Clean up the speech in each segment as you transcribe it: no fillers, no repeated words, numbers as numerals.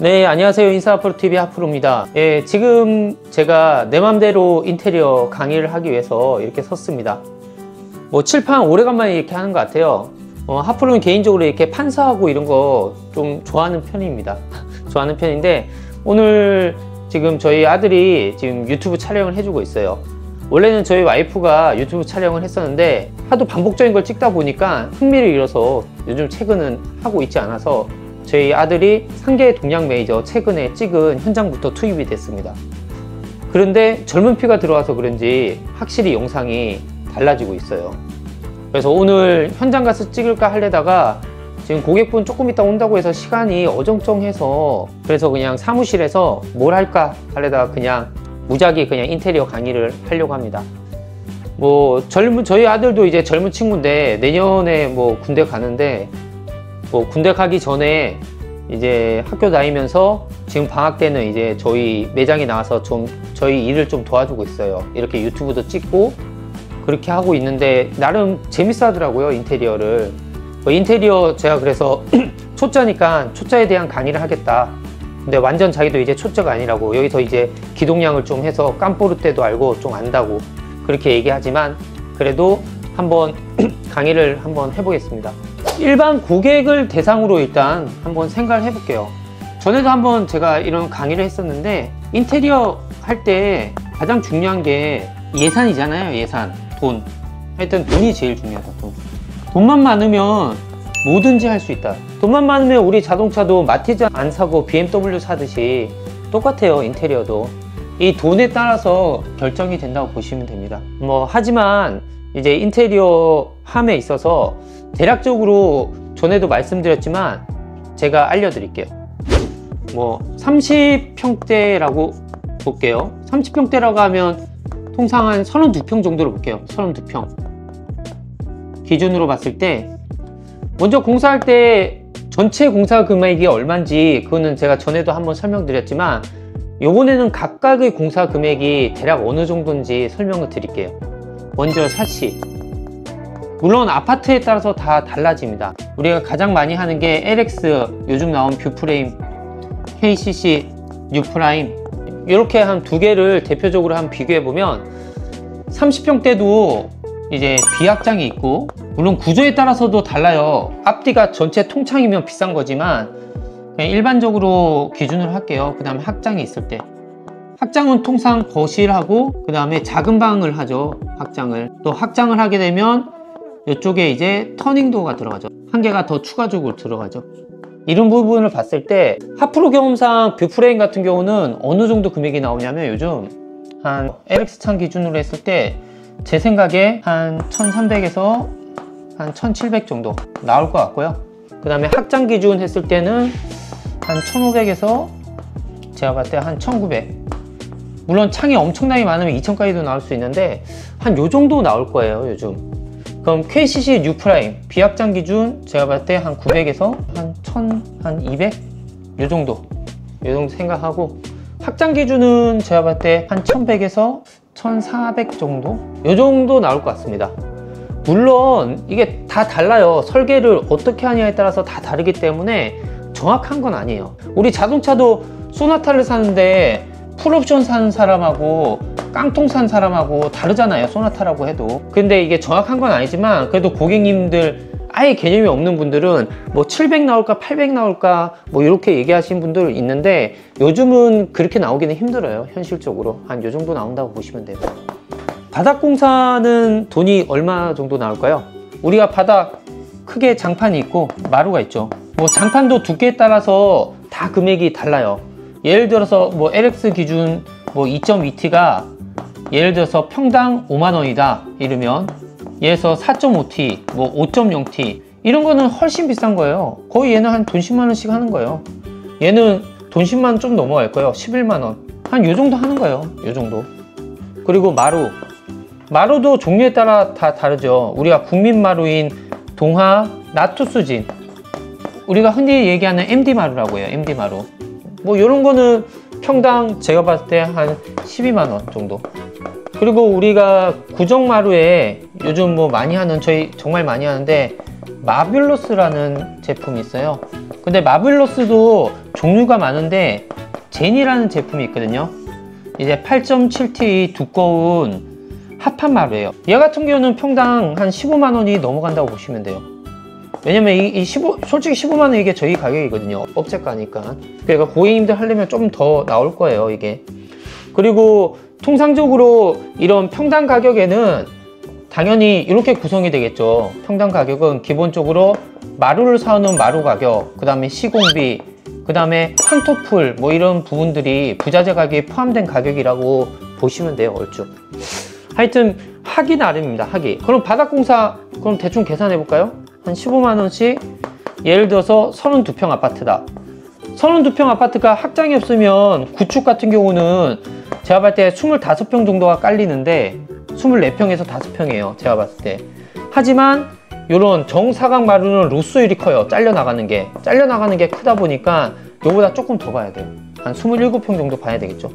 네, 안녕하세요. 인싸하프로TV 하프로입니다. 예, 지금 제가 내 맘대로 인테리어 강의를 하기 위해서 이렇게 섰습니다. 뭐 칠판 오래간만에 이렇게 하는 것 같아요. 하프로는 개인적으로 이렇게 판사하고 이런 거 좀 좋아하는 편입니다. 좋아하는 편인데 오늘 지금 저희 아들이 지금 유튜브 촬영을 해주고 있어요. 원래는 저희 와이프가 유튜브 촬영을 했었는데 하도 반복적인 걸 찍다 보니까 흥미를 잃어서 요즘 최근은 하고 있지 않아서 저희 아들이 상계 동양 메이저 최근에 찍은 현장부터 투입이 됐습니다. 그런데 젊은 피가 들어와서 그런지 확실히 영상이 달라지고 있어요. 그래서 오늘 현장 가서 찍을까 하려다가 지금 고객분 조금 이따 온다고 해서 시간이 어정쩡해서 그래서 그냥 사무실에서 뭘 할까 하려다가 그냥 무작위 그냥 인테리어 강의를 하려고 합니다. 뭐 저희 아들도 이제 젊은 친구인데 내년에 뭐 군대 가는데 뭐 군대 가기 전에 이제 학교 다니면서 지금 방학 때는 이제 저희 매장에 나와서 좀 저희 일을 좀 도와주고 있어요. 이렇게 유튜브도 찍고 그렇게 하고 있는데 나름 재밌어 하더라고요, 인테리어를. 인테리어 제가 그래서 초짜니까 초짜에 대한 강의를 하겠다. 근데 완전 자기도 이제 초짜가 아니라고 여기서 이제 기동량을 좀 해서 깜뽀르테도 알고 좀 안다고 그렇게 얘기하지만 그래도 한번 강의를 한번 해보겠습니다. 일반 고객을 대상으로 일단 한번 생각을 해볼게요. 전에도 한번 제가 이런 강의를 했었는데 인테리어 할 때 가장 중요한 게 예산이잖아요. 예산, 돈. 하여튼 돈이 제일 중요하다. 돈만 많으면 뭐든지 할 수 있다. 돈만 많으면 우리 자동차도 마티즈 안 사고 BMW 사듯이 똑같아요. 인테리어도 이 돈에 따라서 결정이 된다고 보시면 됩니다. 뭐 하지만 이제 인테리어 함에 있어서 대략적으로 전에도 말씀드렸지만 제가 알려드릴게요. 뭐 30평대라고 볼게요. 30평대라고 하면 통상 한 32평 정도로 볼게요. 32평 기준으로 봤을 때 먼저 공사할 때 전체 공사 금액이 얼마인지 그거는 제가 전에도 한번 설명드렸지만 요번에는 각각의 공사 금액이 대략 어느 정도인지 설명을 드릴게요. 먼저 샷시, 물론 아파트에 따라서 다 달라집니다. 우리가 가장 많이 하는 게 LX, 요즘 나온 뷰프레임, KCC, 뉴프라임 이렇게 한 두 개를 대표적으로 한번 비교해 보면 30평대도 이제 비확장이 있고 물론 구조에 따라서도 달라요. 앞뒤가 전체 통창이면 비싼 거지만 그냥 일반적으로 기준으로 할게요. 그 다음에 확장이 있을 때 확장은 통상 거실하고 그 다음에 작은 방을 하죠. 확장을 또 확장을 하게 되면 이쪽에 이제 터닝도어가 들어가죠. 한 개가 더 추가적으로 들어가죠. 이런 부분을 봤을 때 하프로 경험상 뷰프레임 같은 경우는 어느 정도 금액이 나오냐면 요즘 한 LX 창 기준으로 했을 때 제 생각에 한 1300에서 한 1700 정도 나올 것 같고요. 그 다음에 확장 기준 했을 때는 한 1500에서 제가 봤을 때 한 1900. 물론 창이 엄청나게 많으면 2000까지도 나올 수 있는데 한 요 정도 나올 거예요 요즘. 그럼 KCC 뉴프라임 비확장 기준 제가 봤을 때 한 900에서 한 1000, 한 200? 요 정도 생각하고 확장 기준은 제가 봤을 때 한 1100에서 1400 정도? 요 정도 나올 것 같습니다. 물론 이게 다 달라요. 설계를 어떻게 하냐에 따라서 다 다르기 때문에 정확한 건 아니에요. 우리 자동차도 소나타를 사는데 풀옵션 사는 사람하고 깡통 산 사람하고 다르잖아요. 소나타라고 해도. 근데 이게 정확한 건 아니지만 그래도 고객님들 아예 개념이 없는 분들은 뭐 700 나올까 800 나올까 뭐 이렇게 얘기하시는 분들 있는데 요즘은 그렇게 나오기는 힘들어요. 현실적으로 한 요 정도 나온다고 보시면 돼요. 바닥 공사는 돈이 얼마 정도 나올까요? 우리가 바닥 크게 장판이 있고 마루가 있죠. 뭐 장판도 두께에 따라서 다 금액이 달라요. 예를 들어서 뭐 LX 기준 뭐 2.2T가 예를 들어서 평당 5만원이다 이러면 얘에서 4.5T, 뭐 5.0T 이런 거는 훨씬 비싼 거예요. 거의 얘는 한 돈 10만원씩 하는 거예요. 얘는 돈 10만원 좀 넘어갈 거예요. 11만원 한 요 정도 하는 거예요. 요 정도. 그리고 마루도 종류에 따라 다 다르죠. 우리가 국민마루인 동하, 나투스진 우리가 흔히 얘기하는 MD마루라고 해요. MD마루 뭐 요런 거는 평당 제가 봤을 때 한 12만원 정도. 그리고 우리가 구정마루에 요즘 뭐 많이 하는 저희 정말 많이 하는데 마뷸러스라는 제품이 있어요. 근데 마뷸러스도 종류가 많은데 제니라는 제품이 있거든요. 이제 8.7T 두꺼운 합판 마루예요. 얘 같은 경우는 평당 한 15만원이 넘어간다고 보시면 돼요. 왜냐면 솔직히 15만원 이게 저희 가격이거든요. 업체가니까. 그러니까 고객님들 하려면 좀 더 나올 거예요, 이게. 그리고 통상적으로 이런 평당 가격에는 당연히 이렇게 구성이 되겠죠. 평당 가격은 기본적으로 마루를 사오는 마루 가격, 그 다음에 시공비, 그 다음에 황토풀 뭐 이런 부분들이 부자재 가격에 포함된 가격이라고 보시면 돼요, 얼추. 하여튼 하기 나름입니다, 하기. 그럼 바닥공사 그럼 대충 계산해 볼까요? 한 15만원씩. 예를 들어서 32평 아파트다. 32평 아파트가 확장이 없으면 구축 같은 경우는 제가 봤을 때 25평 정도가 깔리는데 24평에서 5평이에요, 제가 봤을 때. 하지만 요런 정사각 마루는 로스율이 커요. 잘려나가는 게 크다 보니까 요보다 조금 더 봐야 돼요. 한 27평 정도 봐야 되겠죠.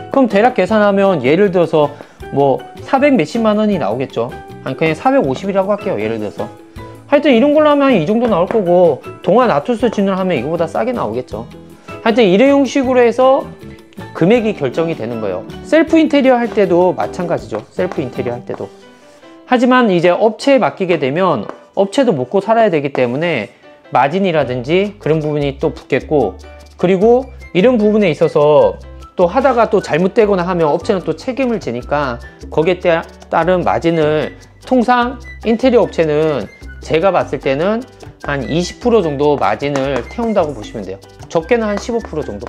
그럼 대략 계산하면 예를 들어서 뭐 400 몇십만 원이 나오겠죠. 아니 그냥 450이라고 할게요, 예를 들어서. 하여튼 이런 걸로 하면 이 정도 나올 거고, 동안 아투스 진을 하면 이거보다 싸게 나오겠죠. 하여튼 이런 형식으로 해서 금액이 결정이 되는 거예요. 셀프 인테리어 할 때도 마찬가지죠. 셀프 인테리어 할 때도. 하지만 이제 업체에 맡기게 되면 업체도 먹고 살아야 되기 때문에 마진이라든지 그런 부분이 또 붙겠고, 그리고 이런 부분에 있어서 또 하다가 또 잘못되거나 하면 업체는 또 책임을 지니까 거기에 따른 마진을, 통상 인테리어 업체는 제가 봤을 때는 한 20% 정도 마진을 태운다고 보시면 돼요. 적게는 한 15% 정도.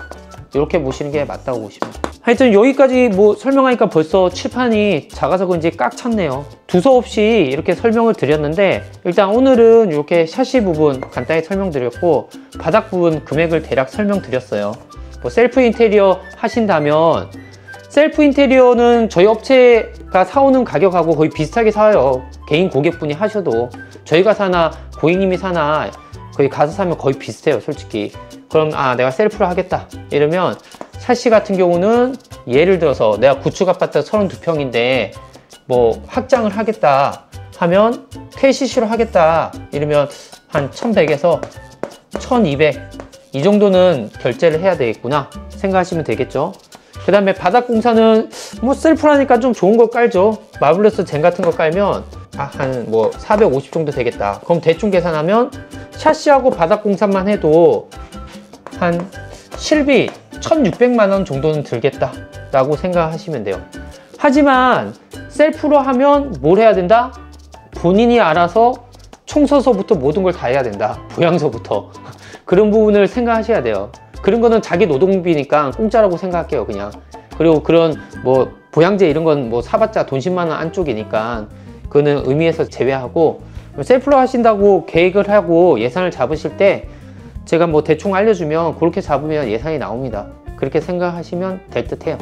이렇게 보시는 게 맞다고 보시면 돼요. 하여튼 여기까지 뭐 설명하니까 벌써 칠판이 작아서 그런지 꽉 찼네요. 두서없이 이렇게 설명을 드렸는데, 일단 오늘은 이렇게 샤시 부분 간단히 설명드렸고, 바닥 부분 금액을 대략 설명드렸어요. 뭐 셀프 인테리어 하신다면, 셀프 인테리어는 저희 업체가 사오는 가격하고 거의 비슷하게 사요. 개인 고객분이 하셔도. 저희가 사나 고객님이 사나 거기 가서 사면 거의 비슷해요, 솔직히. 그럼 내가 셀프로 하겠다 이러면, 샤시 같은 경우는 예를 들어서 내가 구축 아파트 32평인데 뭐 확장을 하겠다 하면 KCC로 하겠다 이러면 한 1100에서 1200 이 정도는 결제를 해야 되겠구나 생각하시면 되겠죠. 그 다음에 바닥 공사는 뭐 셀프라니까 좀 좋은 거 깔죠. 마블러스 젠 같은 거 깔면 한 뭐 450 정도 되겠다. 그럼 대충 계산하면 샤시하고 바닥 공사만 해도 한 실비 1600만원 정도는 들겠다 라고 생각하시면 돼요. 하지만 셀프로 하면 뭘 해야 된다? 본인이 알아서 청소서부터 모든 걸 다 해야 된다. 보양서부터. 그런 부분을 생각하셔야 돼요. 그런 거는 자기 노동비니까 공짜라고 생각할게요, 그냥. 그리고 그런 뭐 보양제 이런 건 뭐 사봤자 돈 10만원 안쪽이니까 그거는 의미에서 제외하고, 셀프로 하신다고 계획을 하고 예산을 잡으실 때 제가 뭐 대충 알려주면 그렇게 잡으면 예산이 나옵니다. 그렇게 생각하시면 될 듯 해요.